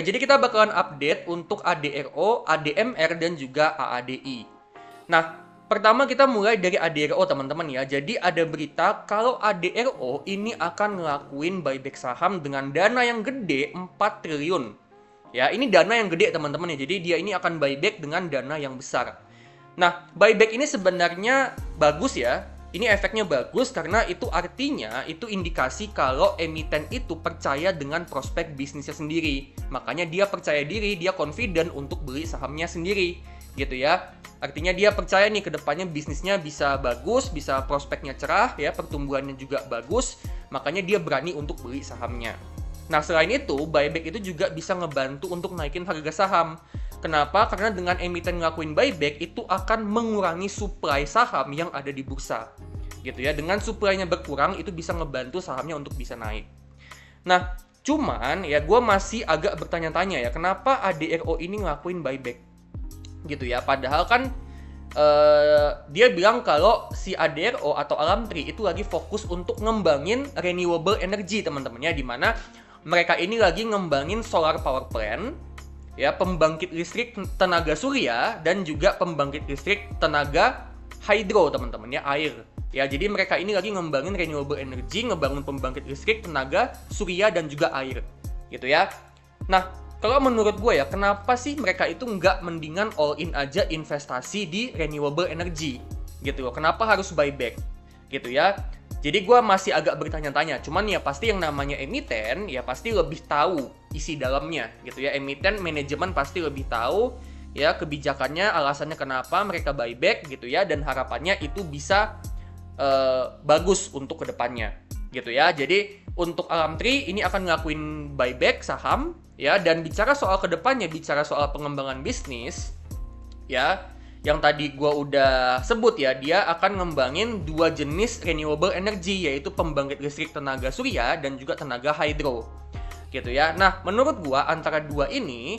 jadi kita bakalan update untuk ADRO, ADMR, dan juga AADI. Nah, pertama kita mulai dari ADRO teman-teman ya. Jadi ada berita kalau ADRO ini akan ngelakuin buyback saham dengan dana yang gede 4 triliun. Ya, ini dana yang gede teman-teman ya. Jadi dia ini akan buyback dengan dana yang besar. Nah, buyback ini sebenarnya bagus ya. Ini efeknya bagus karena itu artinya itu indikasi kalau emiten itu percaya dengan prospek bisnisnya sendiri. Makanya dia percaya diri, dia confident untuk beli sahamnya sendiri, gitu ya. Artinya dia percaya nih ke depannya bisnisnya bisa bagus, bisa prospeknya cerah ya, pertumbuhannya juga bagus, makanya dia berani untuk beli sahamnya. Nah, selain itu, buyback itu juga bisa ngebantu untuk naikin harga saham. Kenapa? Karena dengan emiten ngelakuin buyback itu akan mengurangi supply saham yang ada di bursa. Gitu ya. Dengan supply-nya berkurang itu bisa ngebantu sahamnya untuk bisa naik. Nah, cuman ya gue masih agak bertanya-tanya ya, kenapa ADRO ini ngelakuin buyback? Gitu ya. Padahal kan dia bilang kalau si ADRO atau Alamtri itu lagi fokus untuk ngembangin renewable energy teman-teman ya, dimana mereka ini lagi ngembangin solar power plant ya, pembangkit listrik tenaga surya dan juga pembangkit listrik tenaga hydro teman-teman ya, air. Ya, jadi mereka ini lagi ngembangin renewable energy, ngebangun pembangkit listrik tenaga surya dan juga air. Gitu ya. Nah, kalau menurut gue ya, kenapa sih mereka itu nggak mendingan all in aja investasi di renewable energy? Gitu loh. Kenapa harus buyback? Gitu ya. Jadi gue masih agak bertanya-tanya, cuman ya pasti yang namanya emiten ya pasti lebih tahu isi dalamnya gitu ya. Emiten manajemen pasti lebih tahu ya kebijakannya, alasannya kenapa mereka buyback gitu ya, dan harapannya itu bisa bagus untuk kedepannya gitu ya. Jadi untuk Alamtri ini akan ngelakuin buyback saham ya, dan bicara soal kedepannya, bicara soal pengembangan bisnis ya, yang tadi gue udah sebut ya, dia akan ngembangin 2 jenis renewable energy, yaitu pembangkit listrik tenaga surya dan juga tenaga hydro gitu ya. Nah, menurut gue antara dua ini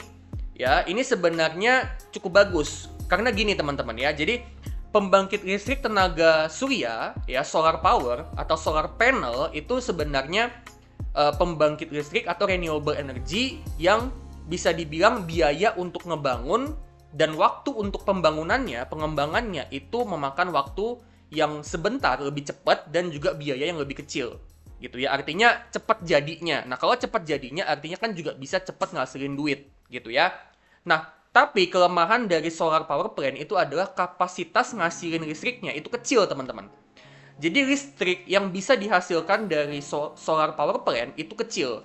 ya, ini sebenarnya cukup bagus karena gini teman-teman ya. Jadi pembangkit listrik tenaga surya ya, solar power atau solar panel itu sebenarnya pembangkit listrik atau renewable energy yang bisa dibilang biaya untuk ngebangun dan waktu untuk pembangunannya, pengembangannya itu memakan waktu yang sebentar, lebih cepat, dan juga biaya yang lebih kecil. Gitu ya, artinya cepat jadinya. Nah, kalau cepat jadinya artinya kan juga bisa cepat ngasilin duit. Gitu ya. Nah, tapi kelemahan dari solar power plant itu adalah kapasitas ngasilin listriknya itu kecil, teman-teman. Jadi listrik yang bisa dihasilkan dari solar power plant itu kecil.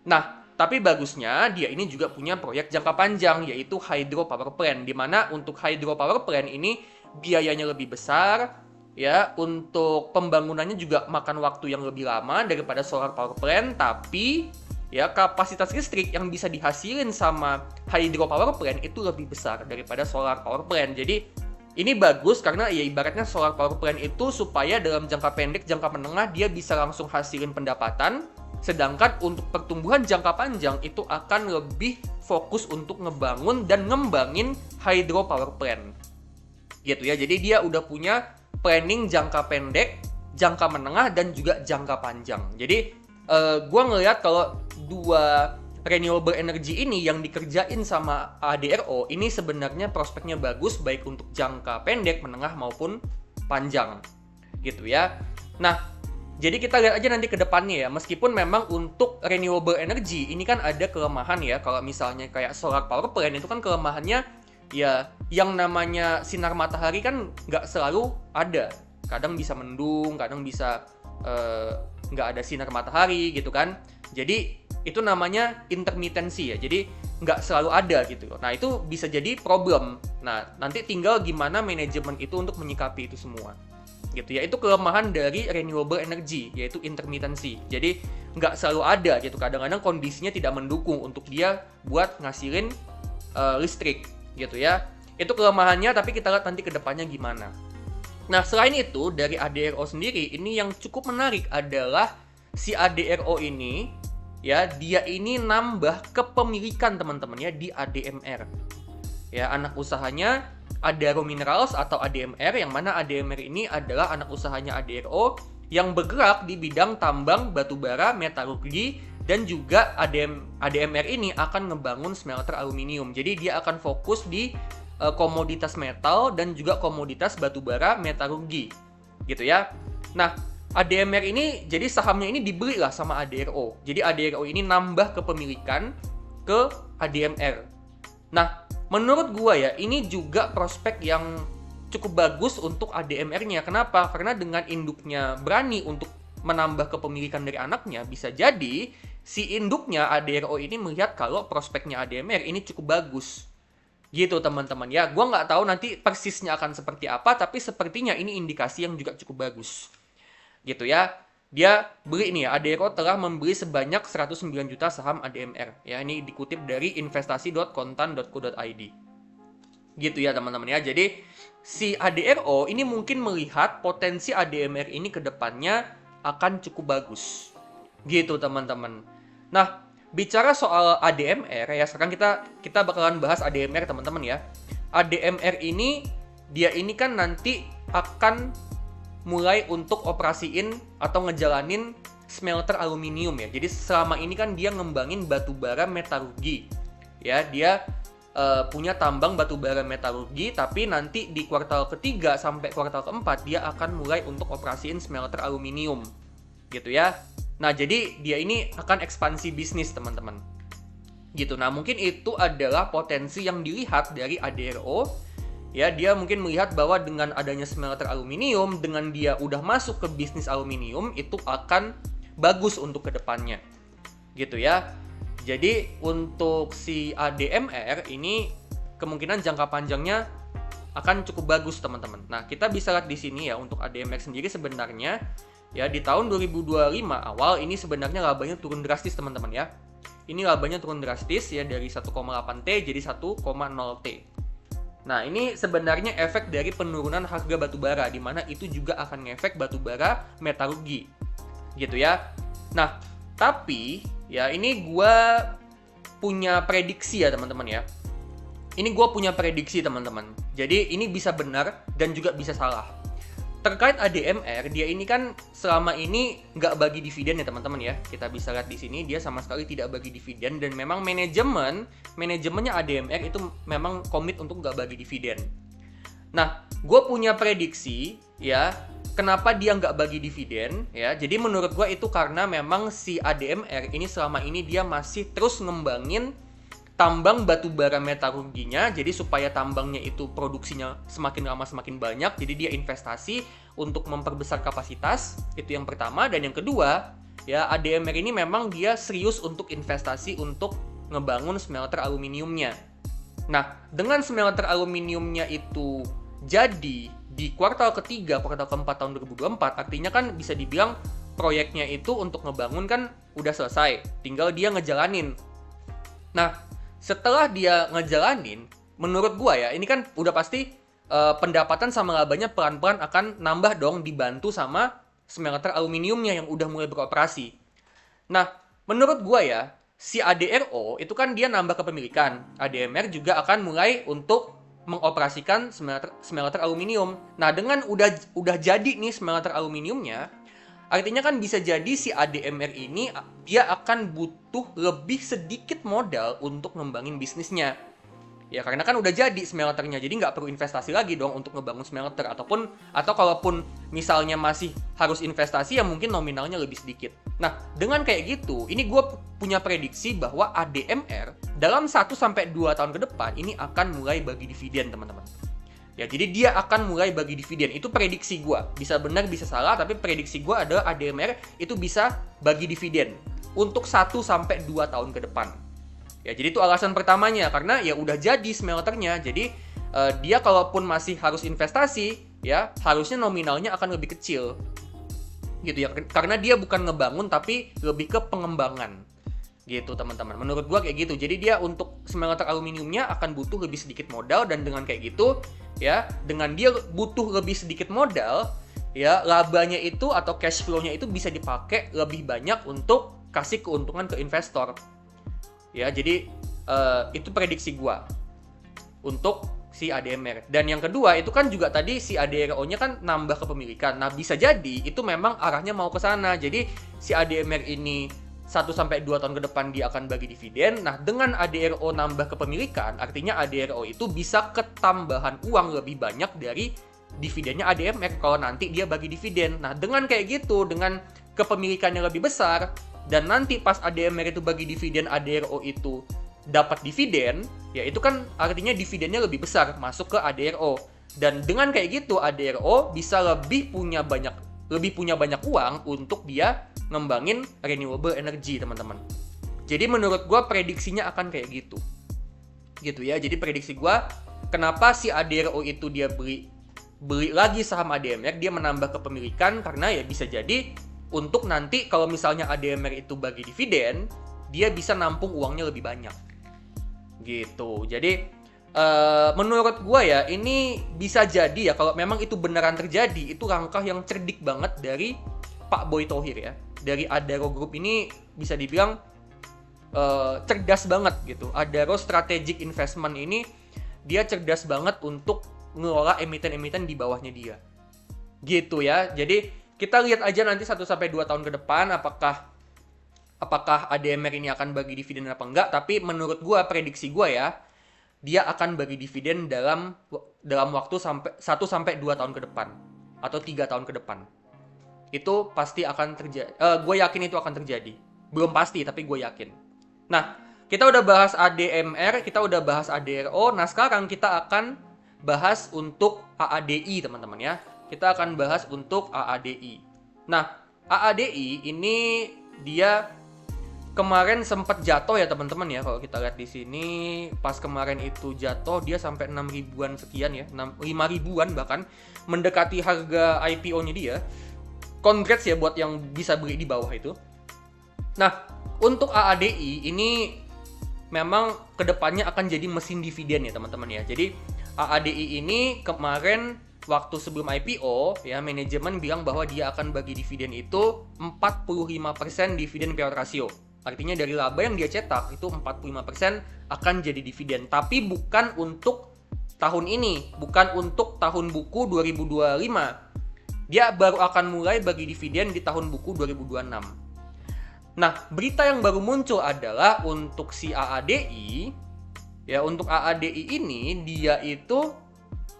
Nah, tapi bagusnya dia ini juga punya proyek jangka panjang, yaitu hydro power plant, di mana untuk hydro power plant ini biayanya lebih besar ya, untuk pembangunannya juga makan waktu yang lebih lama daripada solar power plant, tapi ya kapasitas listrik yang bisa dihasilin sama hydro power plant itu lebih besar daripada solar power plant. Jadi ini bagus karena ya ibaratnya solar power plant itu supaya dalam jangka pendek, jangka menengah dia bisa langsung hasilin pendapatan. Sedangkan untuk pertumbuhan jangka panjang itu akan lebih fokus untuk ngebangun dan ngembangin hydro power plant. Gitu ya. Jadi dia udah punya planning jangka pendek, jangka menengah, dan juga jangka panjang. Jadi gue ngelihat kalau 2 renewable energy ini yang dikerjain sama ADRO ini sebenarnya prospeknya bagus baik untuk jangka pendek, menengah maupun panjang. Gitu ya. Nah, jadi kita lihat aja nanti ke depannya ya, meskipun memang untuk renewable energy ini kan ada kelemahan ya, kalau misalnya kayak solar power plant itu kan kelemahannya ya yang namanya sinar matahari kan nggak selalu ada. Kadang bisa mendung, kadang bisa nggak ada sinar matahari gitu kan. Jadi itu namanya intermitensi ya, jadi nggak selalu ada gitu loh. Nah itu bisa jadi problem. Nah nanti tinggal gimana manajemen itu untuk menyikapi itu semua. Gitu ya, itu kelemahan dari renewable energy, yaitu intermittency. Jadi nggak selalu ada gitu, kadang-kadang kondisinya tidak mendukung untuk dia buat ngasilin listrik gitu ya. Itu kelemahannya, tapi kita lihat nanti ke depannya gimana. Nah, selain itu dari ADRO sendiri, ini yang cukup menarik adalah si ADRO ini ya, dia ini nambah kepemilikan teman-teman ya di ADMR. Ya, anak usahanya Adaro Minerals atau ADMR, yang mana ADMR ini adalah anak usahanya ADRO yang bergerak di bidang tambang batubara, metalurgi, dan juga ADMR ini akan ngebangun smelter aluminium. Jadi dia akan fokus di komoditas metal dan juga komoditas batubara metalurgi, gitu ya. Nah, ADMR ini jadi sahamnya ini dibeli lah sama ADRO. Jadi ADRO ini nambah kepemilikan ke ADMR. Nah, menurut gua ya, ini juga prospek yang cukup bagus untuk ADMR-nya. Kenapa? Karena dengan induknya berani untuk menambah kepemilikan dari anaknya, bisa jadi si induknya ADRO ini melihat kalau prospeknya ADMR ini cukup bagus. Gitu teman-teman ya. Gua nggak tahu nanti persisnya akan seperti apa, tapi sepertinya ini indikasi yang juga cukup bagus. Gitu ya. Dia beli nih ya, ADRO telah membeli sebanyak 109 juta saham ADMR. Ya, ini dikutip dari investasi.kontan.co.id. Gitu ya teman-teman ya. Jadi si ADRO ini mungkin melihat potensi ADMR ini ke depannya akan cukup bagus. Gitu teman-teman. Nah, bicara soal ADMR ya, sekarang kita bakalan bahas ADMR teman-teman ya. ADMR ini dia ini kan nanti akan mulai untuk operasiin atau ngejalanin smelter aluminium ya. Jadi selama ini kan dia ngembangin batubara metalurgi. Ya, dia punya tambang batubara metalurgi, tapi nanti di kuartal ketiga sampai kuartal keempat dia akan mulai untuk operasiin smelter aluminium. Gitu ya. Nah, jadi dia ini akan ekspansi bisnis, teman-teman. Gitu. Nah, mungkin itu adalah potensi yang dilihat dari ADRO. Ya, dia mungkin melihat bahwa dengan adanya smelter aluminium, dengan dia udah masuk ke bisnis aluminium, itu akan bagus untuk kedepannya. Gitu ya. Jadi, untuk si ADMR ini kemungkinan jangka panjangnya akan cukup bagus, teman-teman. Nah, kita bisa lihat di sini ya, untuk ADMR sendiri sebenarnya, ya di tahun 2025 awal ini sebenarnya labanya turun drastis, teman-teman ya. Ini labanya turun drastis ya, dari 1,8T jadi 1,0T. Nah, ini sebenarnya efek dari penurunan harga batubara, di mana itu juga akan ngefek batubara metalurgi. Gitu ya. Nah, tapi ya ini gue punya prediksi ya teman-teman ya. Ini gue punya prediksi teman-teman. Jadi ini bisa benar dan juga bisa salah. Terkait ADMR, dia ini kan selama ini nggak bagi dividen ya teman-teman ya. Kita bisa lihat di sini dia sama sekali tidak bagi dividen, dan memang manajemennya ADMR itu memang komit untuk nggak bagi dividen. Nah, gue punya prediksi ya, kenapa dia nggak bagi dividen ya. Jadi menurut gue itu karena memang si ADMR ini selama ini dia masih terus ngembangin tambang batubara metalurginya, jadi supaya tambangnya itu produksinya semakin lama semakin banyak, jadi dia investasi untuk memperbesar kapasitas, itu yang pertama. Dan yang kedua, ya ADMR ini memang dia serius untuk investasi untuk ngebangun smelter aluminiumnya. Nah, dengan smelter aluminiumnya itu jadi di kuartal ketiga, kuartal keempat tahun 2024, artinya kan bisa dibilang proyeknya itu untuk ngebangun kan udah selesai, tinggal dia ngejalanin. Nah, setelah dia ngejalanin, menurut gua ya, ini kan udah pasti pendapatan sama labanya pelan-pelan akan nambah dong, dibantu sama smelter aluminiumnya yang udah mulai beroperasi. Nah, menurut gua ya, si ADRO itu kan dia nambah kepemilikan. ADMR juga akan mulai untuk mengoperasikan smelter aluminium. Nah, dengan udah jadi nih smelter aluminiumnya, artinya kan bisa jadi si ADMR ini dia akan butuh lebih sedikit modal untuk ngembangin bisnisnya. Ya karena kan udah jadi smelternya, jadi nggak perlu investasi lagi dong untuk ngebangun smelter, atau kalaupun misalnya masih harus investasi ya mungkin nominalnya lebih sedikit. Nah, dengan kayak gitu, ini gue punya prediksi bahwa ADMR dalam 1-2 tahun ke depan ini akan mulai bagi dividen, teman-teman. Ya, jadi dia akan mulai bagi dividen. Itu prediksi gue. Bisa benar, bisa salah, tapi prediksi gue adalah ADMR itu bisa bagi dividen untuk 1-2 tahun ke depan. Ya, jadi itu alasan pertamanya, karena ya udah jadi smelternya. Jadi dia kalaupun masih harus investasi, ya harusnya nominalnya akan lebih kecil. Gitu ya, karena dia bukan ngebangun tapi lebih ke pengembangan. Gitu teman-teman, menurut gua kayak gitu. Jadi dia untuk smelter aluminiumnya akan butuh lebih sedikit modal, dan dengan kayak gitu ya, dengan dia butuh lebih sedikit modal ya, labanya itu atau cash flow-nya itu bisa dipakai lebih banyak untuk kasih keuntungan ke investor ya. Jadi itu prediksi gua untuk si ADMR. Dan yang kedua itu kan juga tadi si ADRO-nya kan nambah kepemilikan. Nah, bisa jadi itu memang arahnya mau ke sana. Jadi si ADMR ini 1-2 tahun ke depan dia akan bagi dividen. Nah, dengan ADRO nambah kepemilikan, artinya ADRO itu bisa ketambahan uang lebih banyak dari dividennya ADMR kalau nanti dia bagi dividen. Nah, dengan kayak gitu, dengan kepemilikannya lebih besar, dan nanti pas ADMR itu bagi dividen, ADRO itu dapat dividen, ya itu kan artinya dividennya lebih besar masuk ke ADRO. Dan dengan kayak gitu, ADRO bisa lebih punya banyak uang untuk dia ngembangin renewable energy, teman-teman. Jadi menurut gue prediksinya akan kayak gitu ya. Jadi prediksi gue, kenapa si ADRO itu dia beli lagi saham ADMR, dia menambah kepemilikan, karena ya bisa jadi untuk nanti kalau misalnya ADMR itu bagi dividen, dia bisa nampung uangnya lebih banyak gitu. Jadi menurut gue ya, ini bisa jadi ya, kalau memang itu beneran terjadi, itu langkah yang cerdik banget dari Pak Boy Thohir ya, dari Adaro Group ini bisa dibilang cerdas banget gitu. Adaro Strategic Investment ini dia cerdas banget untuk ngelola emiten-emiten di bawahnya dia gitu ya. Jadi kita lihat aja nanti 1-2 tahun ke depan apakah ADMR ini akan bagi dividen apa enggak. Tapi menurut gua, prediksi gua ya, dia akan bagi dividen dalam waktu 1-2 tahun ke depan atau 3 tahun ke depan. Itu pasti akan terjadi. Gue yakin itu akan terjadi. Belum pasti, tapi gue yakin. Nah, kita udah bahas ADMR, kita udah bahas ADRO. Nah, sekarang kita akan bahas untuk AADI, teman-teman ya. Kita akan bahas untuk AADI. Nah, AADI ini dia kemarin sempat jatuh ya, teman-teman ya. Kalau kita lihat di sini, pas kemarin itu jatuh, dia sampai 6 ribuan sekian ya, 5 ribuan bahkan, mendekati harga IPO-nya dia. Congrats ya buat yang bisa beli di bawah itu. Nah, untuk AADI ini memang kedepannya akan jadi mesin dividen ya, teman-teman ya. Jadi AADI ini kemarin waktu sebelum IPO ya, manajemen bilang bahwa dia akan bagi dividen itu 45% dividen payout ratio. Artinya dari laba yang dia cetak itu 45% akan jadi dividen. Tapi bukan untuk tahun ini, bukan untuk tahun buku 2025. Dia baru akan mulai bagi dividen di tahun buku 2026. Nah, berita yang baru muncul adalah untuk si AADI, ya untuk AADI ini dia itu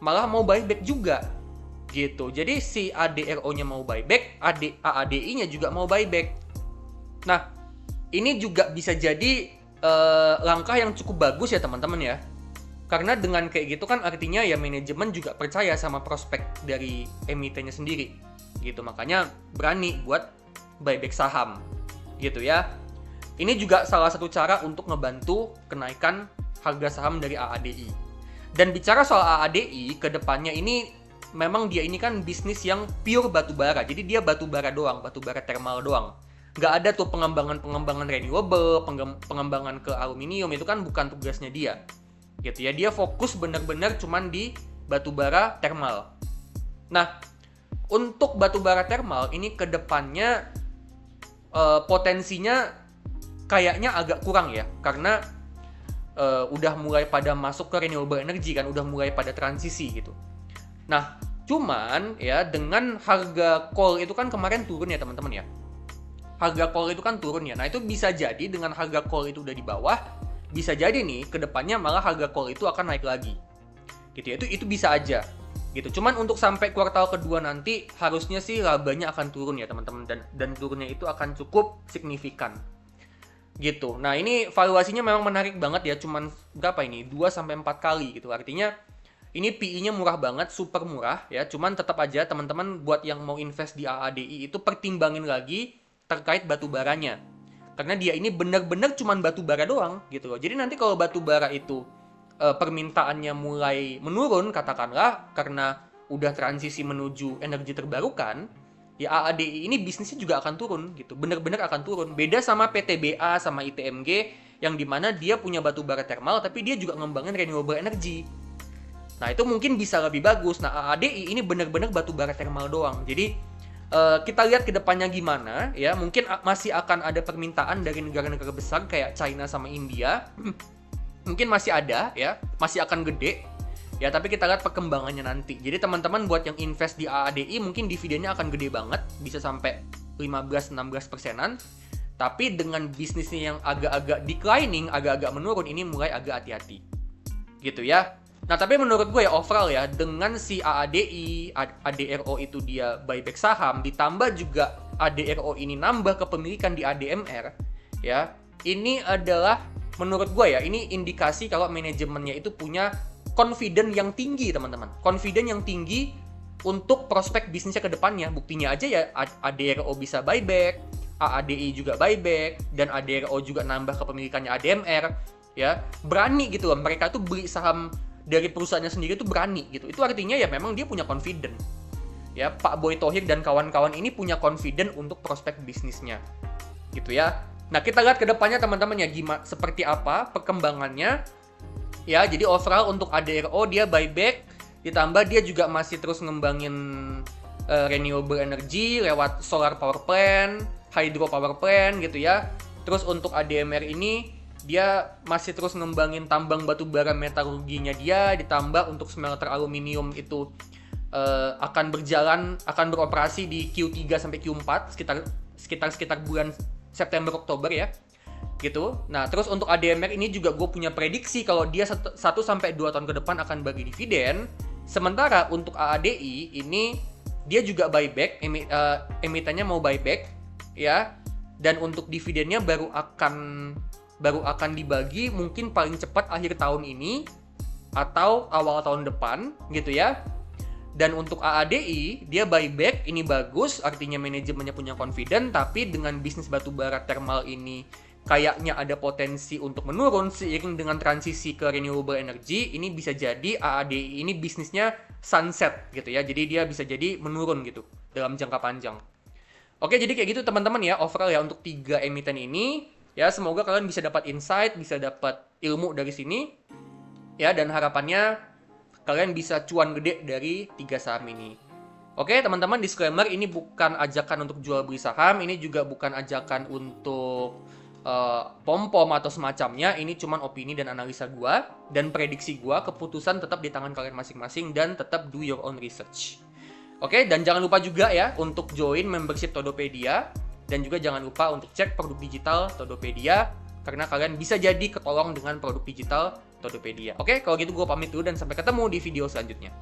malah mau buyback juga, gitu. Jadi si ADRO-nya mau buyback, AADI-nya juga mau buyback. Nah, ini juga bisa jadi langkah yang cukup bagus ya, teman-teman ya. Karena dengan kayak gitu kan artinya ya manajemen juga percaya sama prospek dari emitennya sendiri gitu. Makanya berani buat buyback saham gitu ya. Ini juga salah satu cara untuk ngebantu kenaikan harga saham dari AADI. Dan bicara soal AADI, kedepannya ini memang dia ini kan bisnis yang pure batubara. Jadi dia batubara doang, batubara thermal doang. Nggak ada tuh pengembangan renewable, pengembangan ke aluminium, itu kan bukan tugasnya dia. Gitu ya, dia fokus benar-benar cuman di batubara thermal. Nah, untuk batubara thermal ini kedepannya potensinya kayaknya agak kurang ya, karena udah mulai pada masuk ke renewable energy kan, udah mulai pada transisi gitu. Nah, cuman ya dengan harga coal itu kan kemarin turun ya, teman-teman ya. Harga coal itu kan turun ya. Nah, itu bisa jadi dengan harga coal itu udah di bawah, bisa jadi nih kedepannya malah harga coal itu akan naik lagi gitu ya. Itu bisa aja gitu. Cuman untuk sampai kuartal kedua nanti harusnya sih labanya akan turun ya, teman-teman, dan turunnya itu akan cukup signifikan gitu. Nah, ini valuasinya memang menarik banget ya, cuman berapa ini, 2-4 kali gitu. Artinya ini PE-nya murah banget, super murah ya. Cuman tetap aja teman-teman buat yang mau invest di AADI itu pertimbangin lagi terkait batu baranya. Karena dia ini benar-benar cuman batu bara doang gitu loh. Jadi nanti kalau batu bara itu permintaannya mulai menurun katakanlah karena udah transisi menuju energi terbarukan, ya AADI ini bisnisnya juga akan turun gitu. Benar-benar akan turun. Beda sama PTBA sama ITMG yang dimana dia punya batu bara thermal tapi dia juga ngembangin renewable energy. Nah, itu mungkin bisa lebih bagus. Nah, AADI ini benar-benar batu bara thermal doang. Jadi kita lihat ke depannya gimana ya. Mungkin masih akan ada permintaan dari negara-negara besar kayak China sama India. Mungkin masih ada ya, masih akan gede ya, tapi kita lihat perkembangannya nanti. Jadi teman-teman buat yang invest di AADI mungkin dividennya akan gede banget, bisa sampai 15-16%. Tapi dengan bisnisnya yang agak-agak declining, agak-agak menurun, ini mulai agak hati-hati. Gitu ya. Nah, tapi menurut gue ya overall ya, dengan si AADI, ADRO itu dia buyback saham, ditambah juga ADRO ini nambah kepemilikan di ADMR, ya, ini adalah menurut gue ya, ini indikasi kalau manajemennya itu punya confident yang tinggi, teman-teman. Confident yang tinggi untuk prospek bisnisnya ke depannya. Buktinya aja ya, ADRO bisa buyback, AADI juga buyback, dan ADRO juga nambah kepemilikannya ADMR, ya. Berani gitu loh, mereka tuh beli saham dari perusahaannya sendiri tuh berani gitu. Itu artinya ya memang dia punya confident. Ya, Pak Boy Thohir dan kawan-kawan ini punya confident untuk prospek bisnisnya. Gitu ya. Nah, kita lihat ke depannya teman-teman ya, gimana seperti apa perkembangannya. Ya, jadi overall untuk ADRO dia buyback, ditambah dia juga masih terus ngembangin renewable energy lewat solar power plant, hydro power plant gitu ya. Terus untuk ADMR ini dia masih terus ngembangin tambang batu bara metalurginya dia, ditambah untuk smelter aluminium itu akan beroperasi di Q3 sampai Q4 sekitar bulan September Oktober ya. Gitu. Nah, terus untuk ADMR ini juga gue punya prediksi kalau dia 1 sampai 2 tahun ke depan akan bagi dividen. Sementara untuk AADI ini dia juga buyback, emitennya mau buyback ya. Dan untuk dividennya baru akan dibagi mungkin paling cepat akhir tahun ini atau awal tahun depan gitu ya. Dan untuk AADI dia buyback, ini bagus, artinya manajemennya punya confident, tapi dengan bisnis batubara thermal ini kayaknya ada potensi untuk menurun seiring dengan transisi ke renewable energy. Ini bisa jadi AADI ini bisnisnya sunset gitu ya. Jadi dia bisa jadi menurun gitu dalam jangka panjang. Oke, jadi kayak gitu teman-teman ya overall ya untuk 3 emiten ini. Ya, semoga kalian bisa dapat insight, bisa dapat ilmu dari sini. Ya, dan harapannya kalian bisa cuan gede dari 3 saham ini. Oke, teman-teman, disclaimer, ini bukan ajakan untuk jual beli saham, ini juga bukan ajakan untuk pom-pom atau semacamnya. Ini cuma opini dan analisa gua dan prediksi gua. Keputusan tetap di tangan kalian masing-masing dan tetap do your own research. Oke, dan jangan lupa juga ya untuk join membership Todopedia. Dan juga jangan lupa untuk cek produk digital Todopedia, karena kalian bisa jadi ketolong dengan produk digital Todopedia. Oke, kalau gitu gue pamit dulu dan sampai ketemu di video selanjutnya.